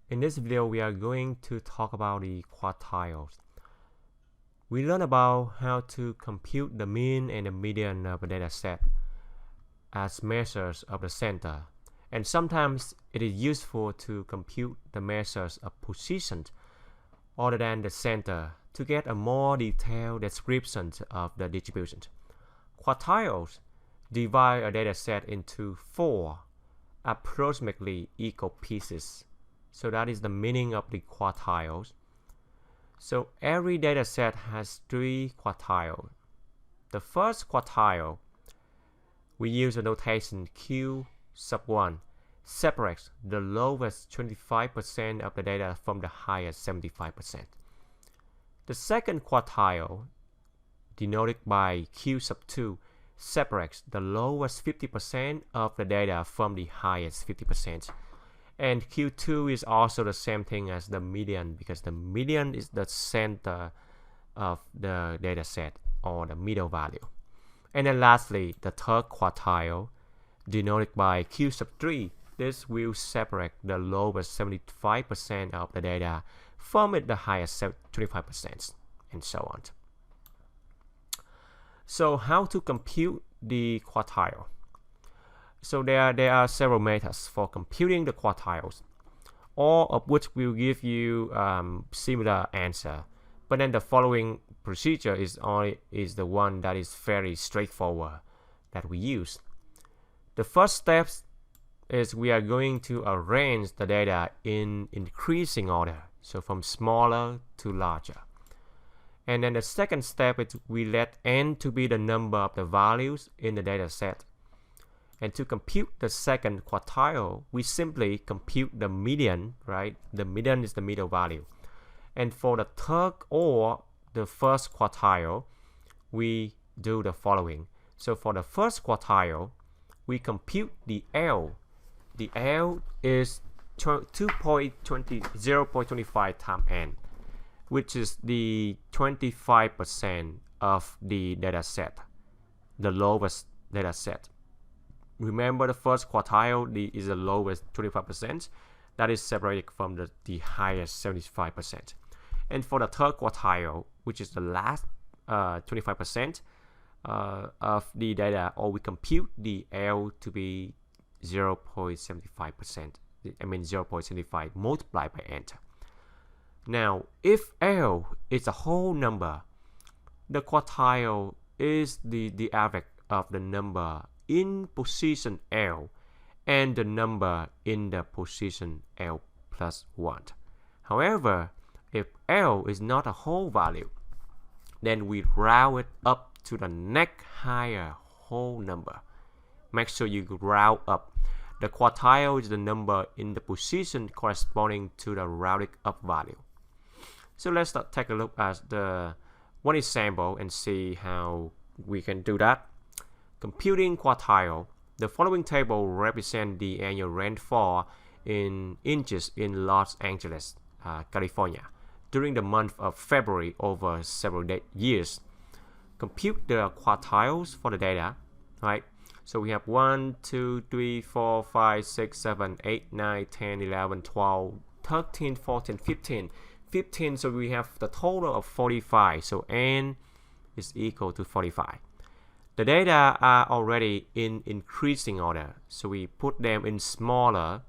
In this video, we are going to talk about the quartiles. We learn about how to compute the mean and the median of a data set as measures of the center. And sometimes it is useful to compute the measures of positions other than the center to get a more detailed description of the distribution. Quartiles divide a data set into 4 approximately equal pieces. So that is the meaning of the quartiles. So every data set has 3 quartiles. The first quartile, we use a notation Q sub 1, separates the lowest 25% of the data from the highest 75%. The second quartile, denoted by Q sub 2, separates the lowest 50% of the data from the highest 50%. And Q2 is also the same thing as the median, because the median is the center of the data set, or the middle value. And then lastly, the third quartile, denoted by Q sub 3, this will separate the lowest 75% of the data from the highest 25%, and so on. So how to compute the quartile? So there are several methods for computing the quartiles, all of which will give you similar answer. But then the following procedure is the one that is very straightforward that we use. The first step is we are going to arrange the data in increasing order, so from smaller to larger. And then the second step is we let n to be the number of the values in the data set. And to compute the second quartile, we simply compute the median, right? The median is the middle value. And for the third or the first quartile, we do the following. So for the first quartile, we compute the L. The L is 0.25 times n, which is the 25% of the data set, the lowest data set. Remember, the first quartile is the lowest 25%, that is separated from the highest 75%. And for the third quartile, which is the last 25% of the data, or we compute the L to be 0.75%. I mean 0.75 multiplied by n. Now, if L is a whole number, the quartile is the average of the number in position L and the number in the position L plus 1. However, if L is not a whole value, then we round it up to the next higher whole number. Make sure you round up. The quartile is the number in the position corresponding to the rounded up value. So let's take a look at the one example and see how we can do that. Computing quartile. The following table represents the annual rainfall in inches in Los Angeles, California, during the month of February over several years. Compute the quartiles for the data, right? So we have 1, 2, 3, 4, 5, 6, 7, 8, 9, 10, 11, 12, 13, 14, 15. 15, so we have the total of 45. So n is equal to 45. The data are already in increasing order, so we put them in smaller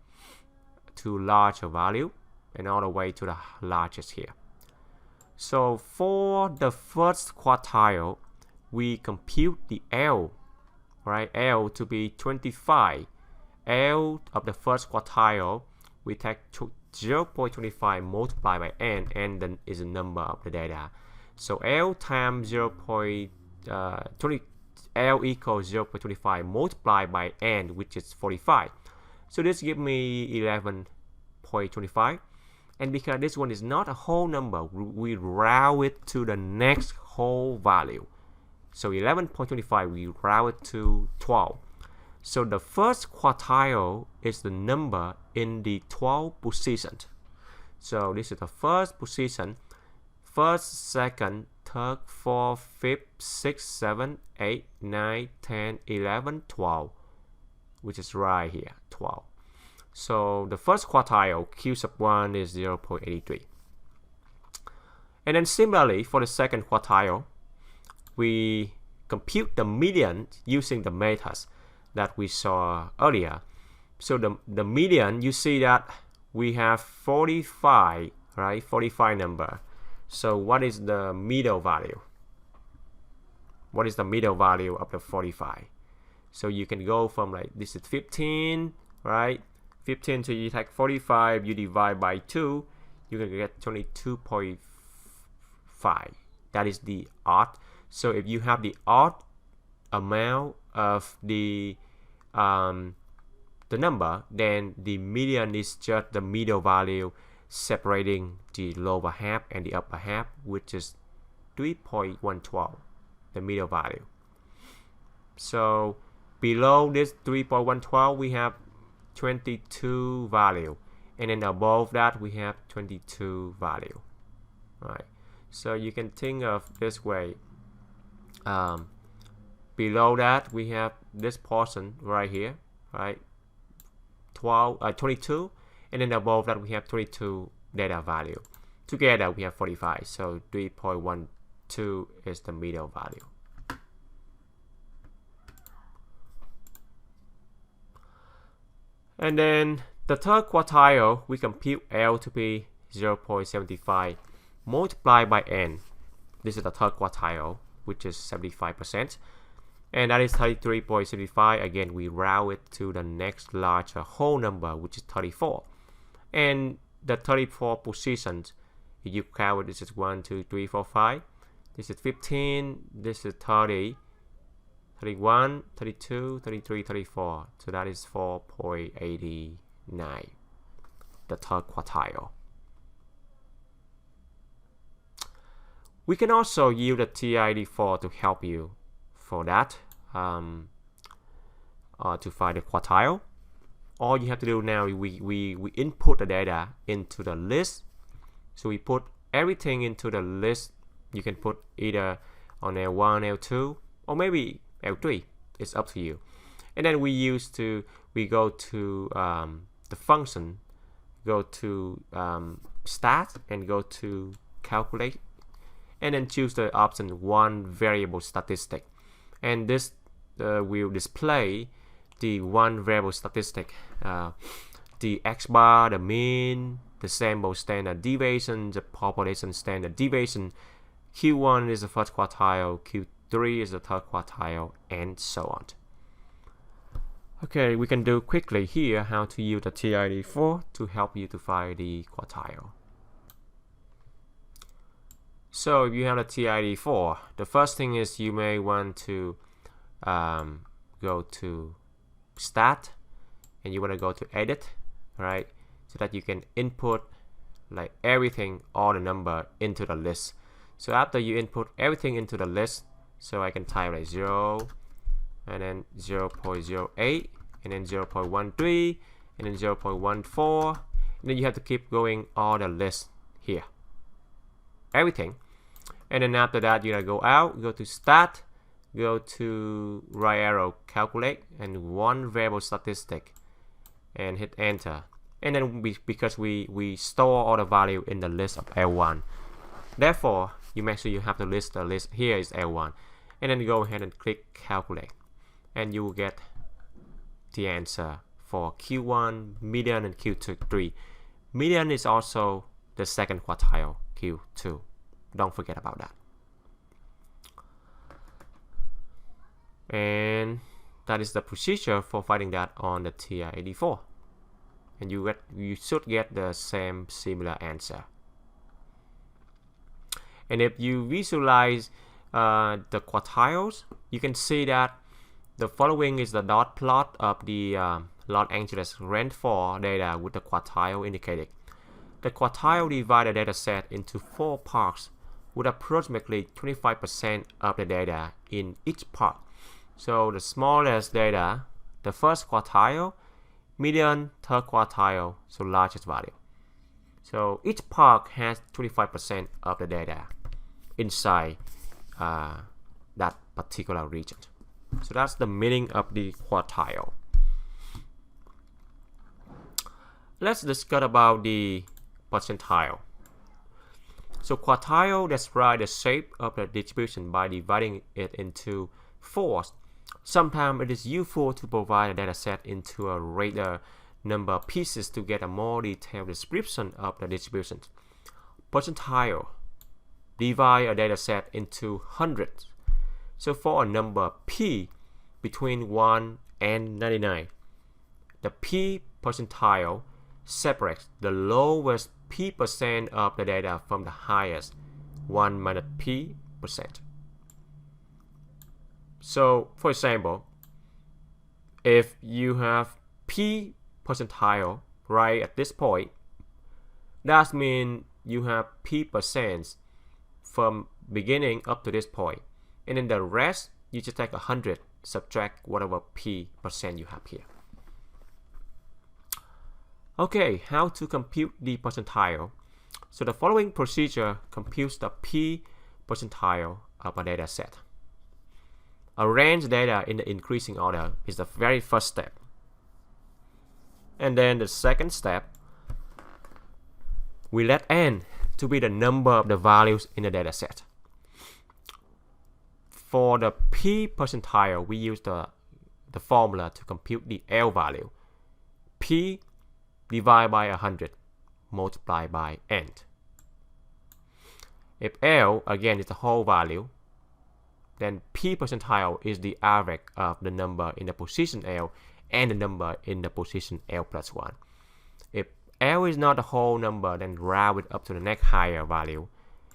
to larger value and all the way to the largest here. So for the first quartile, we compute the L, right? L to be 25. L of the first quartile, we take 0.25 multiplied by n, and then is the number of the data. So L times 0.20. L equals 0.25 multiplied by n, which is 45. So this gives me 11.25. And because this one is not a whole number, we round it to the next whole value. So 11.25, we round it to 12. So the first quartile is the number in the 12th position. So this is the first position. First, second, third, fourth, fifth, sixth, seventh, 8, 9, 10, 11, 12, which is right here, 12. So the first quartile, Q sub 1, is 0.83. And then similarly, for the second quartile, we compute the median using the methods that we saw earlier. So the median, you see that we have 45, right? 45 number. So what is the middle value? What is the middle value of the 45? So you can go from like, this is 15, right? 15 to you take 45, you divide by 2, you can get 22.5. That is the odd. So if you have the odd amount of the number, then the median is just the middle value separating the lower half and the upper half, which is 3.112, the middle value. So below this 3.112, we have 22 value, and then above that we have 22 value, right? So you can think of this way. Below that we have this portion right here, right? 22, and then above that we have 22 data value. Together we have 45, so 3.12 is the middle value. And then the third quartile, we compute L to be 0.75 multiplied by N. This is the third quartile, which is 75%. And that is 33.75. Again, we round it to the next larger whole number, which is 34. And the 34 positions, if you count, this is 1, 2, 3, 4, 5. This is 15. This is 30. 31, 32, 33, 34. So that is 4.89, the third quartile. We can also use the TI-84 to help you for that, to find the quartile. All you have to do now is we input the data into the list. So we put everything into the list. You can put either on L1, L2, or maybe L3. It's up to you. And then we go to the function, go to stat, and go to calculate, and then choose the option one variable statistic. And this will display the one variable statistic, the x bar, the mean, the sample standard deviation, the population standard deviation. Q1 is the first quartile, Q3 is the third quartile, and so on. Okay, we can do quickly here how to use the TI-84 to help you to find the quartile. So if you have a TI-84, the first thing is you may want to go to stat, and you want to go to edit, right? So that you can input like everything, all the number into the list. So after you input everything into the list, so I can type like 0, and then 0.08, and then 0.13, and then 0.14, and then you have to keep going all the list here, everything. And then after that, you gotta go out, go to stat, go to right arrow, calculate, and one variable statistic, and hit enter. And then because we store all the value in the list of L1, therefore you make sure you have the list. The list here is L1, and then go ahead and click calculate, and you will get the answer for Q1, median, and Q3. Median is also the second quartile, Q2. Don't forget about that. And that is the procedure for finding that on the TI-84. And you should get the similar answer. And if you visualize the quartiles, you can see that the following is the dot plot of the Los Angeles rainfall data with the quartile indicated. The quartile divides the data set into 4 parts with approximately 25% of the data in each part. So the smallest data, the first quartile, median, third quartile, so largest value. So each part has 25% of the data inside that particular region. So that's the meaning of the quartile. let's discuss about the percentile. So quartile describes the shape of the distribution by dividing it into fours. Sometimes it is useful to provide a data set into a greater number of pieces to get a more detailed description of the distribution. Percentile divide a data set into hundreds. So for a number p between 1 and 99, the p percentile separates the lowest p percent of the data from the highest 1 minus p percent. So for example, if you have p percentile right at this point, that means you have p percent from beginning up to this point, and then the rest you just take 100, subtract whatever p percent you have here. Okay, how to compute the percentile? So the following procedure computes the p percentile of a data set. Arrange data in the increasing order is the very first step. And then the second step, we let n to be the number of the values in the data set. For the p percentile, we use the formula to compute the L value. P divided by 100 multiplied by n. If L again is the whole value, then p percentile is the average of the number in the position L and the number in the position L plus 1. If L is not the whole number, then round it up to the next higher value,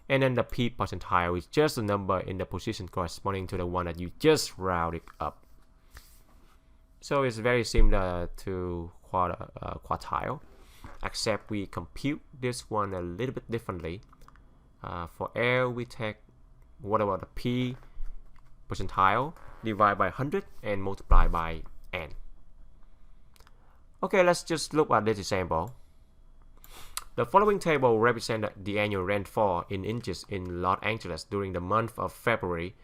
and then the p percentile is just the number in the position corresponding to the one that you just rounded up. So it's very similar to quartile, except we compute this one a little bit differently. For L, we take whatever the p percentile divided by 100 and multiply by n. Okay, let's just look at this example. The following table represents the annual rainfall in inches in Los Angeles during the month of February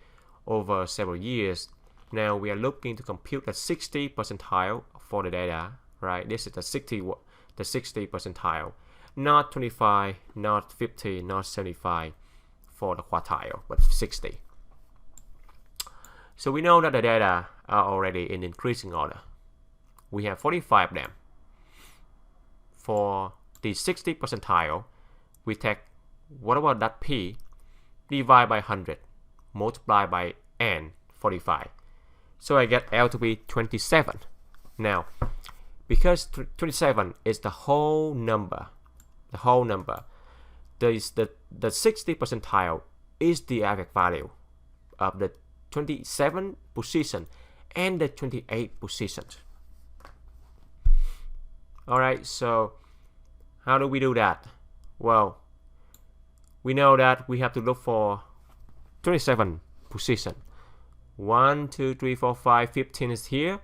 over several years. Now we are looking to compute the 60 percentile for the data, right? This is the 60 percentile, not 25, not 50, not 75 for the quartile, but 60. So we know that the data are already in increasing order. We have 45 of them. For the 60 percentile, we take whatever that p divide by 100 multiply by n, 45. So I get L to be 27. Now, because 27 is the whole number, the 60 percentile is the average value of the 27 position and the 28 position. Alright, so how do we do that? Well, we know that we have to look for 27 position. 1, 2, 3, 4, 5, 15 is here.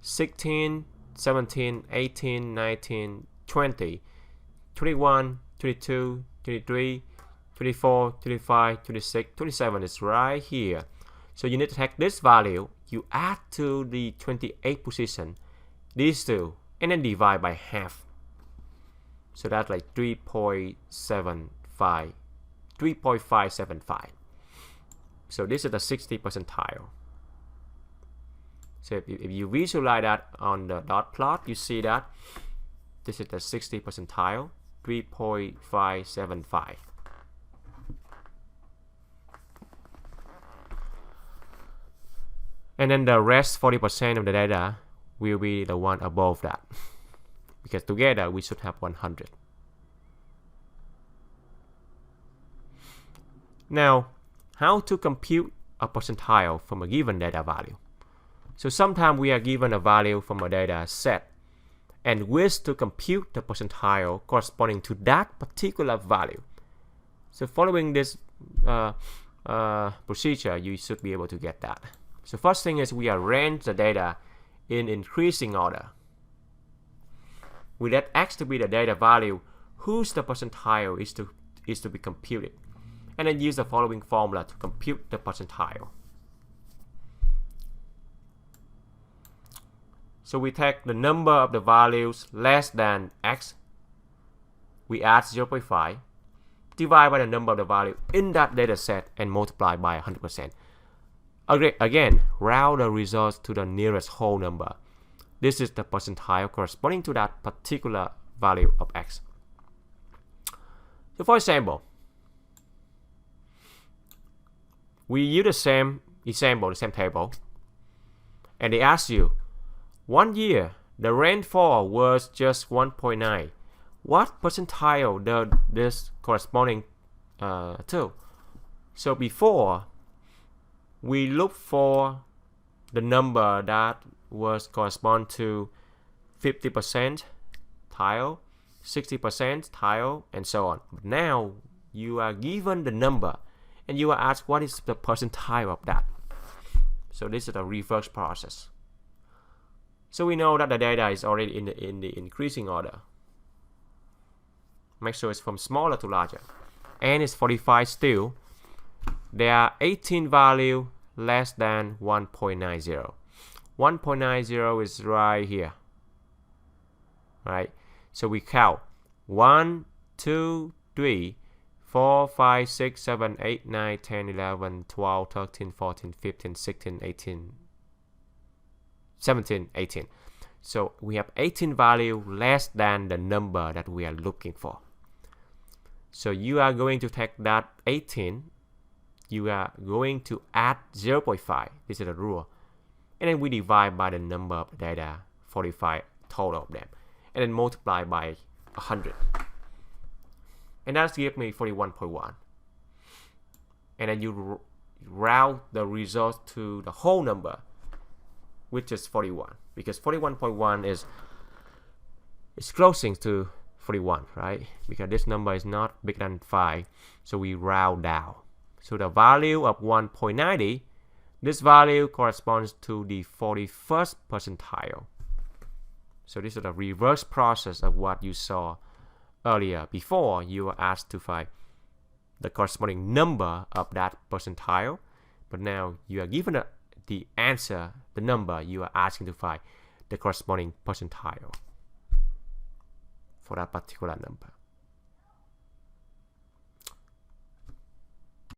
16, 17, 18, 19, 20, 21, 22, 23, 24, 25, 26, 27 is right here. So you need to take this value, you add to the 28 position, these two, and then divide by half. So that's like 3.575. So this is the 60 percentile. So if you visualize that on the dot plot, you see that this is the 60 percentile, 3.575. And then the rest 40% of the data will be the one above that, because together we should have 100. Now, how to compute a percentile from a given data value? So sometimes we are given a value from a data set and wish to compute the percentile corresponding to that particular value. So following this procedure, you should be able to get that. So first thing is we arrange the data in increasing order. We let x to be the data value whose the percentile is to be computed, and then use the following formula to compute the percentile. So we take the number of the values less than x, we add 0.5, divide by the number of the value in that data set and multiply by 100%. Again, round the results to the nearest whole number. This is the percentile corresponding to that particular value of x. So for example, we use the same example, the same table, and they ask you, 1 year, the rainfall was just 1.9. What percentile does this corresponding to? So before, we look for the number that was correspond to 50% tile, 60% tile, and so on. But now you are given the number and you are asked what is the percentile of that. So this is a reverse process. So we know that the data is already in the increasing order. Make sure it's from smaller to larger. And it's 45 still. There are 18 values less than 1.90. 1.90 is right here. Right? So we count 1, 2, 3, 4, 5, 6, 7, 8, 9, 10, 11, 12, 13, 14, 15, 16, 18, 17, 18. So we have 18 value less than the number that we are looking for. So you are going to take that 18, you are going to add 0.5, this is the rule, and then we divide by the number of the data, 45 total of them, and then multiply by 100. And that gives me 41.1. And then you round the result to the whole number, which is 41, because 41.1 is closing to 41, right? Because this number is not bigger than 5, so we round down. So the value of 1.90, this value corresponds to the 41st percentile. So this is the reverse process of what you saw earlier. Before, you were asked to find the corresponding number of that percentile, but now you are given the answer, the number, you are asking to find the corresponding percentile for that particular number.